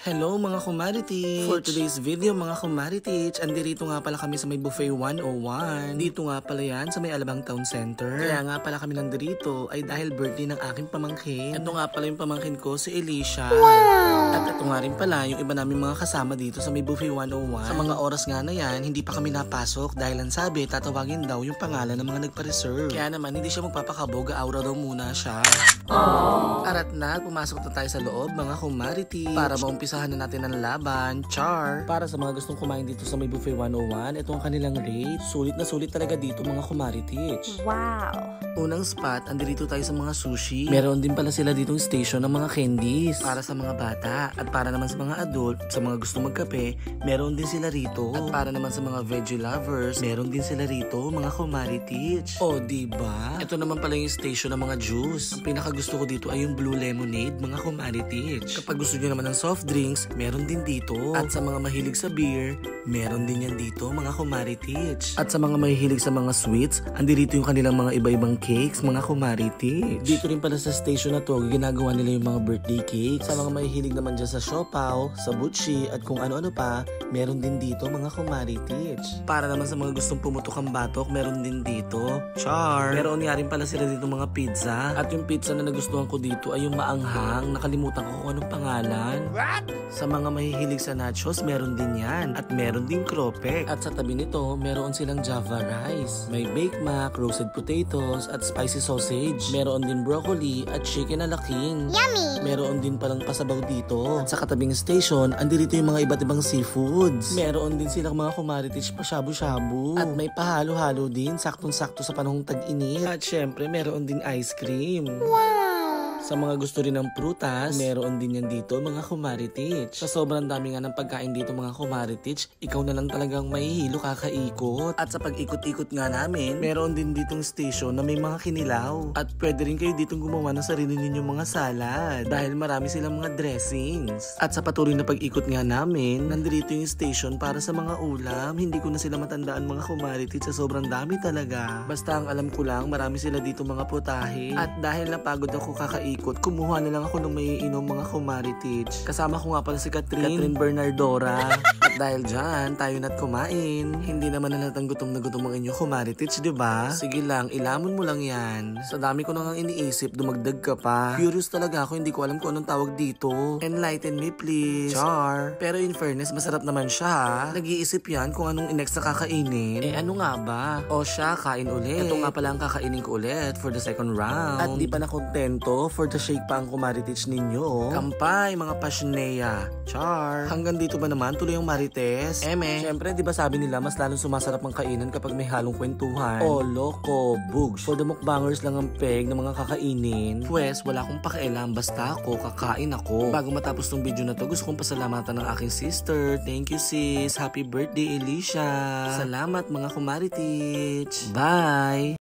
Hello mga kumaritich! For today's video mga kumaritich, andirito nga pala kami sa may Buffet 101. Dito nga pala yan sa may Alabang Town Center. Kaya nga pala kami nandito ay dahil birthday ng aking pamangkin. Ito nga pala yung pamangkin ko, si Alicia. Wow! At ito nga rin pala yung iba namin mga kasama dito sa may Buffet 101. Sa mga oras nga na yan, hindi pa kami napasok dahil ang sabi, tatawagin daw yung pangalan ng mga nagpa-reserve. Kaya naman hindi siya magpapakabog, aura daw muna siya. Arat na, pumasok na tayo sa loob mga kumaritich para maumpisahan na natin ang laban. Char! Para sa mga gustong kumain dito sa may Buffet 101, ito ang kanilang rate. Sulit na sulit talaga dito mga kumaritich. Wow! Unang spot, andirito tayo sa mga sushi. Meron din pala sila ditong station ng mga candies para sa mga bata. At para naman sa mga adult, sa mga gustong magkape, meron din sila rito. At para naman sa mga veggie lovers, meron din sila rito mga kumaritich. O diba? Ito naman pala yung station ng mga juice. Ang pinakagusto ko dito ay yung blue lemonade mga kumaritich. Kapag gusto nyo naman ng soft drinks, meron din dito. At sa mga mahilig sa beer, meron din yan dito mga kumaritich. At sa mga mahilig sa mga sweets, andirito yung kanilang mga iba-ibang cakes mga kumaritich. Dito rin pala sa station na to, ginagawa nila yung mga birthday cakes. Sa mga mahilig naman dyan sa siopaw, sa butchi, at kung ano-ano pa, meron din dito mga kumaritich. Para naman sa mga gustong pumutok ang batok, meron din dito. Char! Meron nga rin pala sila dito mga pizza. At yung pizza na nagustuhan ko dito ay yung maanghang. Nakalimutan ko kung anong pangalan. What? Sa mga mahihilig sa nachos, meron din yan. At meron din krope. At sa tabi nito, meron silang java rice. May baked mac, roasted potatoes, at spicy sausage. Meron din broccoli at chicken na laking. Yummy! Meron din palang pasabaw dito. At sa katabing station, andirito yung mga iba't ibang seafoods. Meron din silang mga kumaritich pa shabu-shabu. At may pahalo-halo din, saktong-sakto sa panahong tag-init. At syempre, meron din ice cream. Wow! Sa mga gusto rin ng prutas, meron din yan dito mga kumaritich. Sa sobrang dami nga ng pagkain dito mga kumaritich, ikaw na lang talagang mahihilo kakaikot. At sa pag-ikot-ikot nga namin, meron din ditong station na may mga kinilaw. At pwede rin kayo ditong gumawa ng sarili ninyong mga salad dahil marami silang mga dressings. At sa patuloy na pag-ikot nga namin, nandito yung station para sa mga ulam. Hindi ko na sila matandaan mga kumaritich sa sobrang dami talaga. Basta ang alam ko lang, marami sila dito mga putahe. At dahil napagod ako kakaikot, kumuha na lang ako ng maiinom mga kumaritich. Kasama ko nga pala si Catherine Bernardora. At dahil dyan, tayo na't kumain. Hindi naman nalatang gutom na gutom ang inyong kumaritich, diba? Sige lang, ilamon mo lang yan. Sa dami ko nang iniisip, dumagdag ka pa. Curious talaga ako, hindi ko alam kung anong tawag dito. Enlighten me please. Char. Pero in fairness, masarap naman siya ha. Nag-iisip yan kung anong next na kakainin. Ano nga ba? O siya, kain ulit. Ito nga pala ang kakainin ko ulit for the second round. At di pa na kontento, for the shake pa ang kumaritich ninyo. Kampay, mga pasyoneya. Char. Hanggang dito ba naman tuloy ang marites? Syempre, di ba sabi nila mas lalong sumasarap ang kainan kapag may halong kwentuhan? Oh, loko, bugs. For the mukbangers lang ang peg ng mga kakainin. Pwes, wala akong pakialam. Basta ako, kakain ako. Bago matapos tong video na to, gusto kong pasalamatan ng aking sister. Thank you sis. Happy birthday, Alicia. Salamat mga kumaritich. Bye!